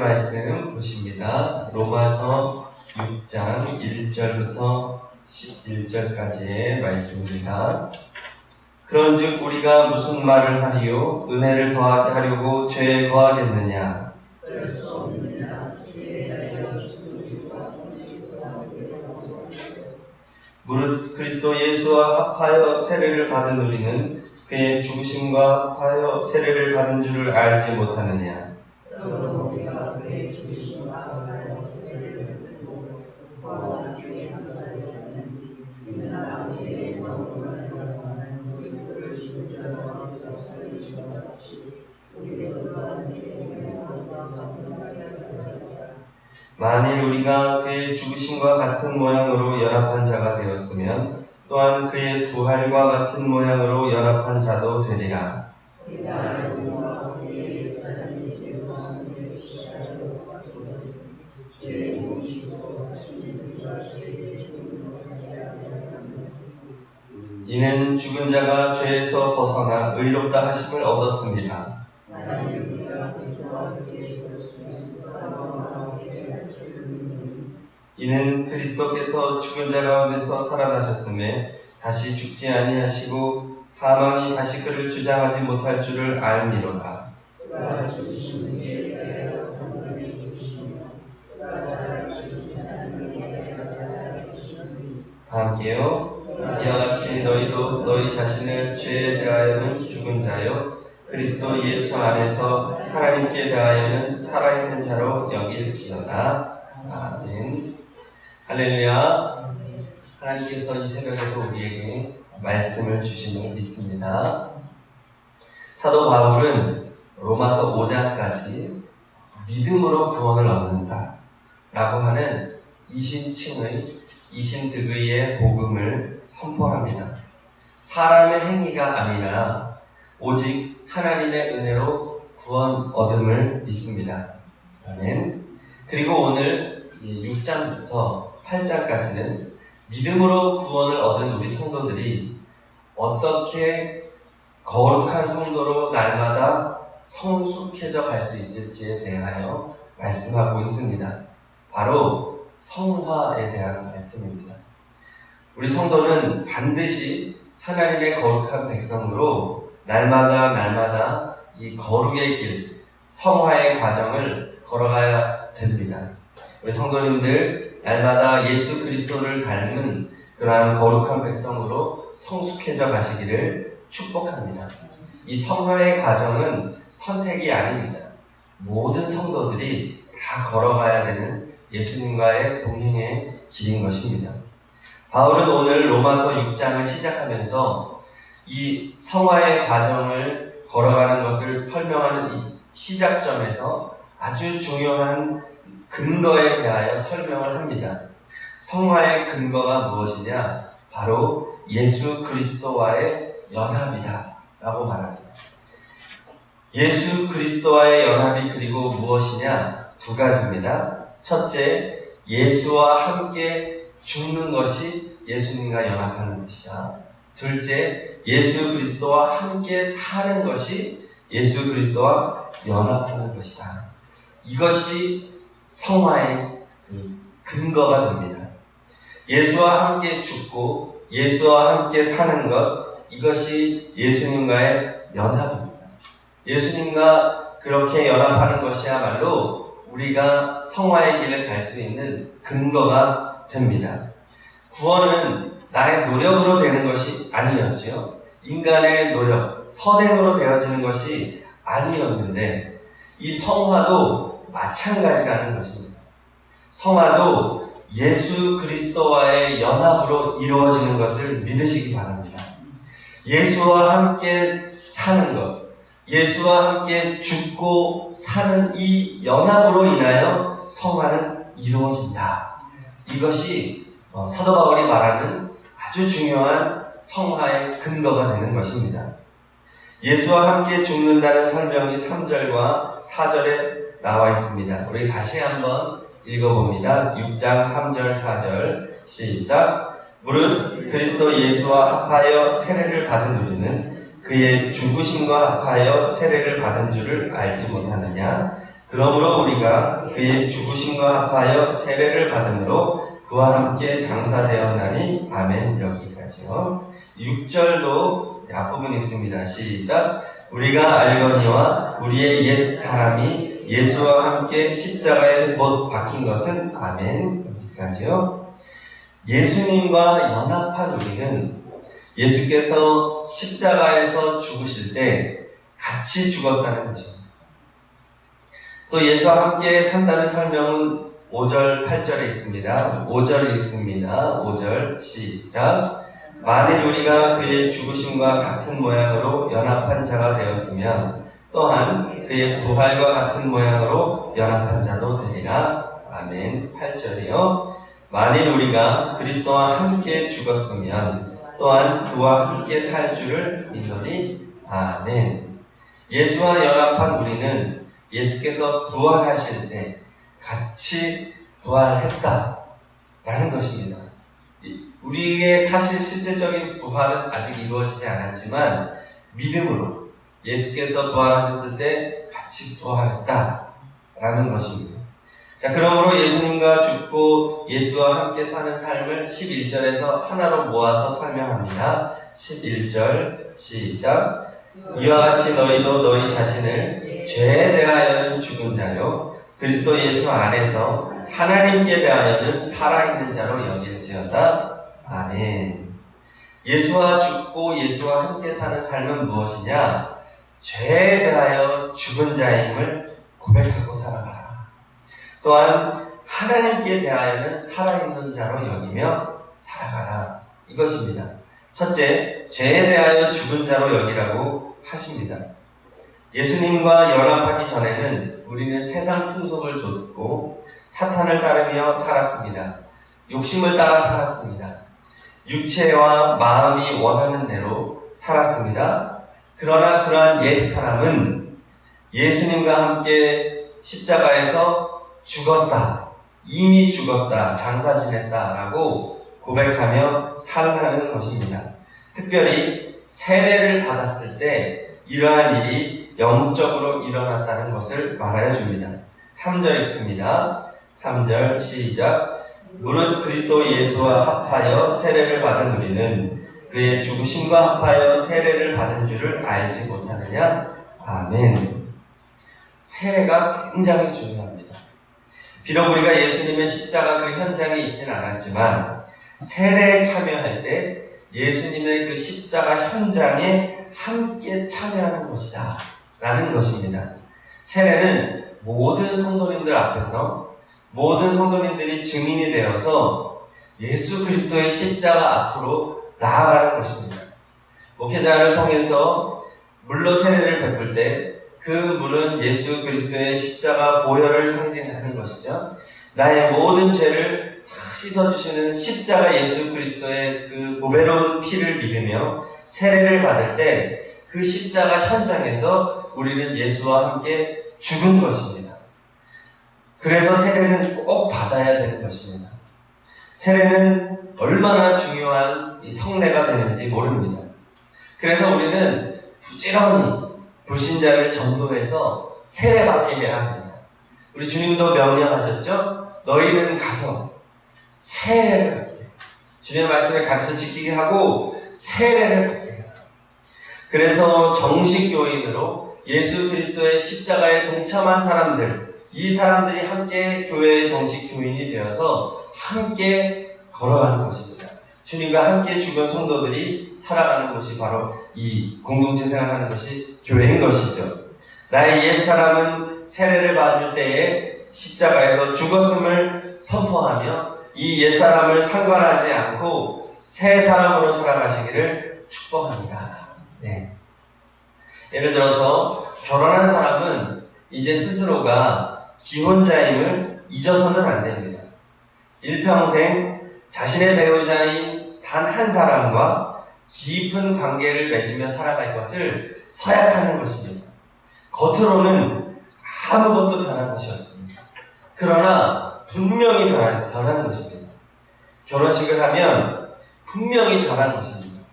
말씀 보십니다. 로마서 6장 1절부터 11절까지의 말씀입니다. 그런즉 우리가 무슨 말을 하리요? 은혜를 더하게 하려고 죄에 거하겠느냐? 무릇 그리스도 예수와 합하여 세례를 받은 우리는 그의 죽으심과 합하여 세례를 받은 줄을 알지 못하느냐? 만일 우리가 그의 죽으심과 같은 모양으로 연합한 자가 되었으면 또한 그의 부활과 같은 모양으로 연합한 자도 되리라. 이는 죽은 자가 죄에서 벗어나 의롭다 하심을 얻었습니다. 이는 그리스도께서 죽은 자 가운데서 살아나셨음에 다시 죽지 아니하시고 사망이 다시 그를 주장하지 못할 줄을 알미로다. 다 함께요. 이와 같이 너희도 너희 자신을 죄에 대하여는 죽은 자요 그리스도 예수 안에서 하나님께 대하여는 살아있는 자로 여길지어다. 아멘. 할렐루야. 하나님께서 이 새벽에도 우리에게 말씀을 주심을 믿습니다. 사도 바울은 로마서 5장까지 믿음으로 구원을 얻는다 라고 하는 이신득의의 복음을 선포합니다. 사람의 행위가 아니라 오직 하나님의 은혜로 구원 얻음을 믿습니다. 아멘. 그리고 오늘 6장부터 8장까지는 믿음으로 구원을 얻은 우리 성도들이 어떻게 거룩한 성도로 날마다 성숙해져 갈 수 있을지에 대하여 말씀하고 있습니다. 바로 성화에 대한 말씀입니다. 우리 성도는 반드시 하나님의 거룩한 백성으로 날마다 이 거룩의 길, 성화의 과정을 걸어가야 됩니다. 우리 성도님들 날마다 예수 그리스도를 닮은 그러한 거룩한 백성으로 성숙해져 가시기를 축복합니다. 이 성화의 과정은 선택이 아닙니다. 모든 성도들이 다 걸어가야 되는 예수님과의 동행의 길인 것입니다. 바울은 오늘 로마서 6장을 시작하면서 이 성화의 과정을 걸어가는 것을 설명하는 이 시작점에서 아주 중요한 근거에 대하여 설명을 합니다. 성화의 근거가 무엇이냐? 바로 예수 그리스도와의 연합이다 라고 말합니다. 예수 그리스도와의 연합이 그리고 무엇이냐? 두 가지입니다. 첫째, 예수와 함께 죽는 것이 예수님과 연합하는 것이다. 둘째, 예수 그리스도와 함께 사는 것이 예수 그리스도와 연합하는 것이다. 이것이 성화의 근거가 됩니다. 예수와 함께 죽고 예수와 함께 사는 것, 이것이 예수님과의 연합입니다. 예수님과 그렇게 연합하는 것이야말로 우리가 성화의 길을 갈 수 있는 근거가 됩니다. 구원은 나의 노력으로 되는 것이 아니었지요. 인간의 노력, 선행으로 되어지는 것이 아니었는데 이 성화도 마찬가지라는 것입니다. 성화도 예수 그리스도와의 연합으로 이루어지는 것을 믿으시기 바랍니다. 예수와 함께 사는 것, 예수와 함께 죽고 사는 이 연합으로 인하여 성화는 이루어진다. 이것이 사도 바울이 말하는 아주 중요한 성화의 근거가 되는 것입니다. 예수와 함께 죽는다는 설명이 3절과 4절에 나와 있습니다. 우리 다시 한번 읽어봅니다. 6장 3절 4절 시작. 무릇 그리스도 예수와 합하여 세례를 받은 우리는 그의 죽으심과 합하여 세례를 받은 줄을 알지 못하느냐? 그러므로 우리가 그의 죽으심과 합하여 세례를 받음으로 그와 함께 장사되었나니. 아멘. 여기까지요. 6절도 앞부분이 있습니다. 시작. 우리가 알거니와 우리의 옛 사람이 예수와 함께 십자가에 못 박힌 것은. 아멘. 여기까지요. 예수님과 연합한 우리는 예수께서 십자가에서 죽으실 때 같이 죽었다는 거죠. 또 예수와 함께 산다는 설명은 5절, 8절에 있습니다. 5절 읽습니다. 5절 시작. 만일 우리가 그의 죽으심과 같은 모양으로 연합한 자가 되었으면 또한 그의 부활과 같은 모양으로 연합한 자도 되리라. 아멘. 8절이요. 만일 우리가 그리스도와 함께 죽었으면 또한 그와 함께 살 줄을 믿노니. 아멘. 예수와 연합한 우리는 예수께서 부활하실 때 같이 부활했다라는 것입니다. 우리의 사실 실질적인 부활은 아직 이루어지지 않았지만 믿음으로 예수께서 부활하셨을 때 같이 부활했다라는 것입니다. 자, 그러므로 예수님과 죽고 예수와 함께 사는 삶을 11절에서 하나로 모아서 설명합니다. 11절 시작. 이와 같이 너희도 너희 자신을 죄에 대하여는 죽은 자요 그리스도 예수 안에서 하나님께 대하여는 살아있는 자로 여길지어다. 아멘. 예수와 죽고 예수와 함께 사는 삶은 무엇이냐? 죄에 대하여 죽은 자임을 고백하고 살아가라. 또한 하나님께 대하여는 살아있는 자로 여기며 살아가라. 이것입니다. 첫째, 죄에 대하여 죽은 자로 여기라고 하십니다. 예수님과 연합하기 전에는 우리는 세상 풍속을 좇고 사탄을 따르며 살았습니다. 욕심을 따라 살았습니다. 육체와 마음이 원하는 대로 살았습니다. 그러나 그러한 옛 사람은 예수님과 함께 십자가에서 죽었다, 이미 죽었다, 장사 지냈다라고 고백하며 살아가는 것입니다. 특별히 세례를 받았을 때 이러한 일이 영적으로 일어났다는 것을 말하여 줍니다. 3절 읽습니다. 3절 시작. 무릇 그리스도 예수와 합하여 세례를 받은 우리는 그의 죽으심과 합하여 세례를 받은 줄을 알지 못하느냐? 아멘. 세례가 굉장히 중요합니다. 비록 우리가 예수님의 십자가 그 현장에 있지는 않았지만 세례에 참여할 때 예수님의 그 십자가 현장에 함께 참여하는 것이다 라는 것입니다. 세례는 모든 성도님들 앞에서 모든 성도님들이 증인이 되어서 예수 그리스도의 십자가 앞으로 나아가는 것입니다. 목회자를 통해서 물로 세례를 베풀 때 그 물은 예수 그리스도의 십자가 보혈을 상징하는 것이죠. 나의 모든 죄를 다 씻어주시는 십자가 예수 그리스도의 그 보배로운 피를 믿으며 세례를 받을 때 그 십자가 현장에서 우리는 예수와 함께 죽은 것입니다. 그래서 세례는 꼭 받아야 되는 것입니다. 세례는 얼마나 중요한 이 성례가 되는지 모릅니다. 그래서 우리는 부지런히 불신자를 전도해서 세례받게 해야 합니다. 우리 주님도 명령하셨죠? 너희는 가서 세례를 받게 해라. 주님의 말씀을 가르쳐 지키게 하고 세례를 받게 해라. 그래서 정식 교인으로 예수 그리스도의 십자가에 동참한 사람들, 이 사람들이 함께 교회의 정식 교인이 되어서 함께 걸어가는 것입니다. 주님과 함께 죽은 성도들이 살아가는 것이 바로 이 공동체 생활하는 것이 교회인 것이죠. 나의 옛사람은 세례를 받을 때에 십자가에서 죽었음을 선포하며 이 옛사람을 상관하지 않고 새 사람으로 살아가시기를 축복합니다. 네. 예를 들어서 결혼한 사람은 이제 스스로가 기혼자임을 잊어서는 안 됩니다. 일평생 자신의 배우자인 단 한 사람과 깊은 관계를 맺으며 살아갈 것을 서약하는 것입니다. 겉으로는 아무것도 변한 것이 없습니다. 그러나 분명히 변한 것입니다. 결혼식을 하면 분명히 변한 것입니다.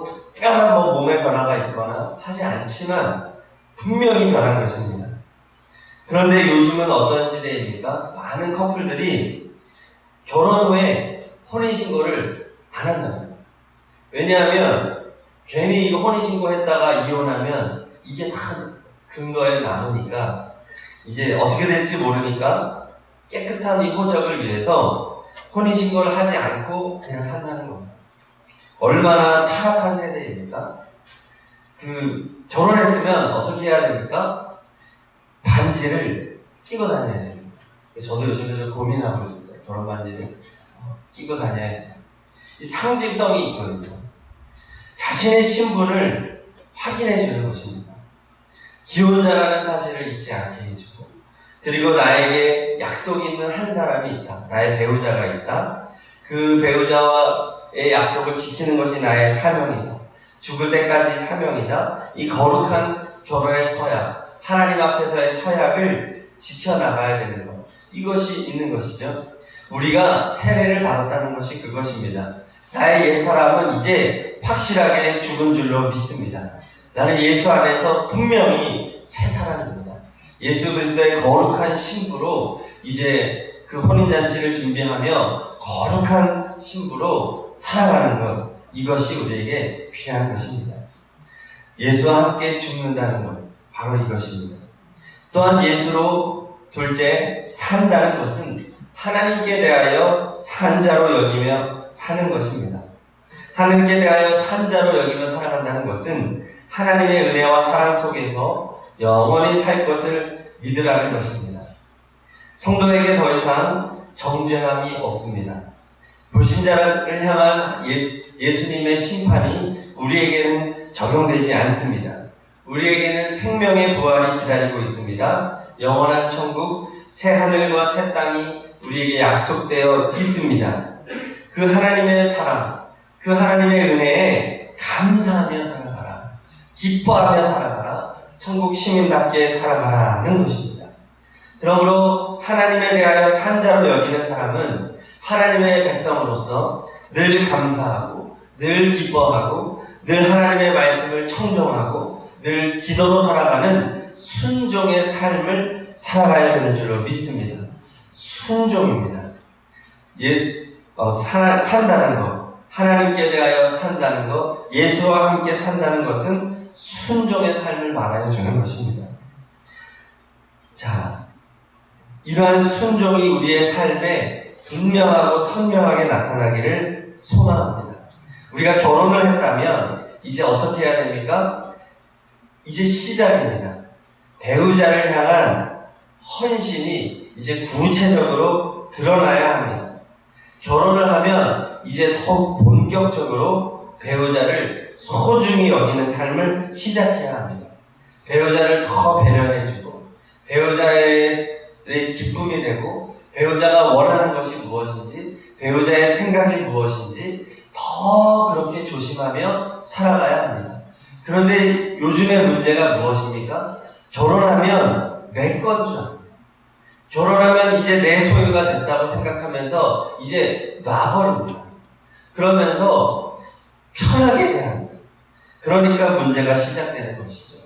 특별한 몸의 변화가 있거나 하지 않지만 분명히 변한 것입니다. 그런데 요즘은 어떤 시대입니까? 많은 커플들이 결혼 후에 혼인신고를 안 한답니다. 왜냐하면 괜히 이거 혼인신고 했다가 이혼하면 이게 다 근거에 남으니까 이제 어떻게 될지 모르니까 깨끗한 이 호적을 위해서 혼인신고를 하지 않고 그냥 산다는 겁니다. 얼마나 타락한 세대입니까? 결혼했으면 어떻게 해야 됩니까? 반지를 끼고 다녀야 됩니다. 저도 요즘에 좀 고민하고 있습니다. 결혼 반지를 끼고 다녀야 돼요. 이 상징성이 있거든요. 자신의 신분을 확인해 주는 것입니다. 기혼자라는 사실을 잊지 않게 해주고, 그리고 나에게 약속이 있는 한 사람이 있다. 나의 배우자가 있다. 그 배우자와의 약속을 지키는 것이 나의 사명이다. 죽을 때까지 사명이다. 이 거룩한 결혼의 서약, 하나님 앞에서의 서약을 지켜나가야 되는 것. 이것이 있는 것이죠. 우리가 세례를 받았다는 것이 그것입니다. 나의 옛사람은 이제 확실하게 죽은 줄로 믿습니다. 나는 예수 안에서 분명히 새 사람입니다. 예수 그리스도의 거룩한 신부로 이제 그 혼인잔치를 준비하며 거룩한 신부로 살아가는 것, 이것이 우리에게 필요한 것입니다. 예수와 함께 죽는다는 것, 바로 이것입니다. 또한 예수로 둘째, 산다는 것은 하나님께 대하여 산자로 여기며 사는 것입니다. 하나님께 대하여 산자로 여기며 살아간다는 것은 하나님의 은혜와 사랑 속에서 영원히 살 것을 믿으라는 것입니다. 성도에게 더 이상 정죄함이 없습니다. 불신자를 향한 예수님의 심판이 우리에게는 적용되지 않습니다. 우리에게는 생명의 부활이 기다리고 있습니다. 영원한 천국, 새 하늘과 새 땅이 우리에게 약속되어 있습니다. 그 하나님의 사랑, 그 하나님의 은혜에 감사하며 살아가라. 기뻐하며 살아가라. 천국 시민답게 살아가라는 것입니다. 그러므로 하나님에 대하여 산자로 여기는 사람은 하나님의 백성으로서 늘 감사하고 늘 기뻐하고 늘 하나님의 말씀을 청종하고 늘 기도로 살아가는 순종의 삶을 살아가야 되는 줄로 믿습니다. 순종입니다. 산다는 것, 하나님께 대하여 산다는 것, 예수와 함께 산다는 것은 순종의 삶을 말하여 주는 것입니다. 자, 이러한 순종이 우리의 삶에 분명하고 선명하게 나타나기를 소망합니다. 우리가 결혼을 했다면 이제 어떻게 해야 됩니까? 이제 시작입니다. 배우자를 향한 헌신이 이제 구체적으로 드러나야 합니다. 결혼을 하면 이제 더욱 본격적으로 배우자를 소중히 여기는 삶을 시작해야 합니다. 배우자를 더 배려해주고 배우자의 기쁨이 되고 배우자가 원하는 것이 무엇인지 배우자의 생각이 무엇인지 더 그렇게 조심하며 살아가야 합니다. 그런데 요즘의 문제가 무엇입니까? 결혼하면 내 건 줄 압니다. 결혼하면 이제 내 소유가 됐다고 생각하면서 이제 놔버립니다. 그러면서 편하게 대합니다. 그러니까 문제가 시작되는 것이죠.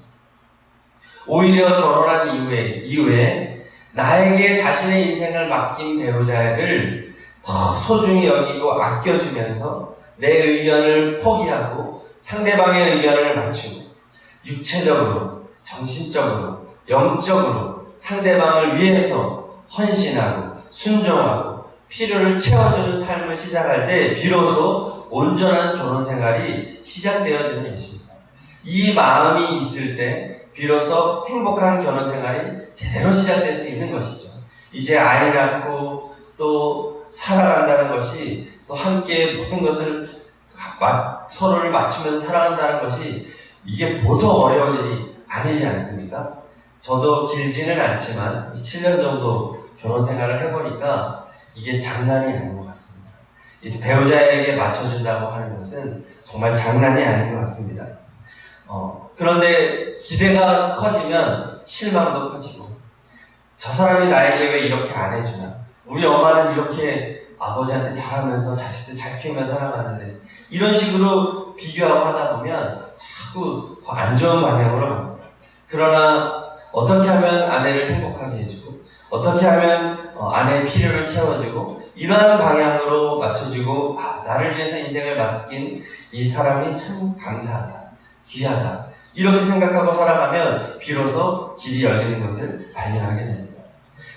오히려 결혼한 이후에 나에게 자신의 인생을 맡긴 배우자를 더 소중히 여기고 아껴주면서 내 의견을 포기하고 상대방의 의견을 맞추고 육체적으로, 정신적으로, 영적으로 상대방을 위해서 헌신하고 순종하고 필요를 채워주는 삶을 시작할 때 비로소 온전한 결혼 생활이 시작되어지는 것입니다. 이 마음이 있을 때 비로소 행복한 결혼 생활이 제대로 시작될 수 있는 것이죠. 이제 아이 낳고 또 살아간다는 것이 또 함께 모든 것을 서로를 맞추면서 살아간다는 것이 이게 보통 어려운 일이 아니지 않습니까? 저도 길지는 않지만 7년 정도 결혼 생활을 해보니까 이게 장난이 아닌 것 같습니다. 이 배우자에게 맞춰준다고 하는 것은 정말 장난이 아닌 것 같습니다. 그런데 기대가 커지면 실망도 커지고 저 사람이 나에게 왜 이렇게 안 해주나? 우리 엄마는 이렇게 아버지한테 잘하면서 자식들 잘 키우며 살아가는데 이런 식으로 비교하고 하다 보면 자꾸 더 안 좋은 방향으로 갑니다. 그러나 어떻게 하면 아내를 행복하게 해주고, 어떻게 하면 아내의 필요를 채워주고, 이러한 방향으로 맞춰주고, 나를 위해서 인생을 맡긴 이 사람이 참 감사하다, 귀하다, 이렇게 생각하고 살아가면 비로소 길이 열리는 것을 발견하게 됩니다.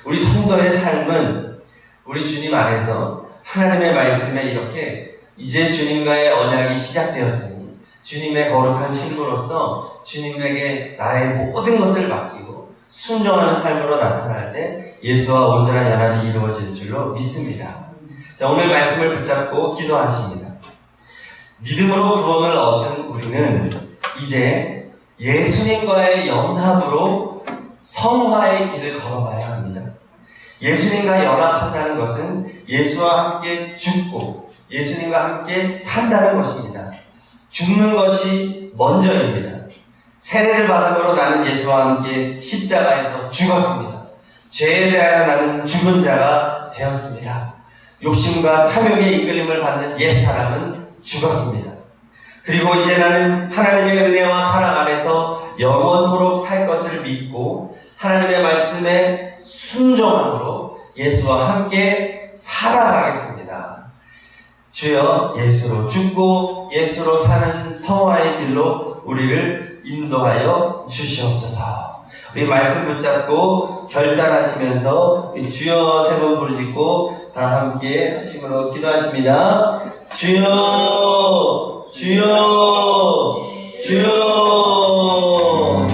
우리 성도의 삶은 우리 주님 안에서 하나님의 말씀에 이렇게 이제 주님과의 언약이 시작되었으니 주님의 거룩한 신부로서 주님에게 나의 모든 것을 맡기고 순종하는 삶으로 나타날 때 예수와 온전한 연합이 이루어질 줄로 믿습니다. 자, 오늘 말씀을 붙잡고 기도하십니다. 믿음으로 구원을 얻은 우리는 이제 예수님과의 연합으로 성화의 길을 걸어가야 합니다. 예수님과 연합한다는 것은 예수와 함께 죽고 예수님과 함께 산다는 것입니다. 죽는 것이 먼저입니다. 세례를 받음으로 나는 예수와 함께 십자가에서 죽었습니다. 죄에 대하여 나는 죽은 자가 되었습니다. 욕심과 탐욕의 이끌림을 받는 옛사람은 죽었습니다. 그리고 이제 나는 하나님의 은혜와 사랑 안에서 영원토록 살 것을 믿고 하나님의 말씀에 순종함으로 예수와 함께 살아가겠습니다. 주여, 예수로 죽고 예수로 사는 성화의 길로 우리를 인도하여 주시옵소서. 우리 말씀 붙잡고 결단하시면서 주여 세 번 부르짖고 다 함께 하심으로 기도하십니다. 주여, 주여, 주여.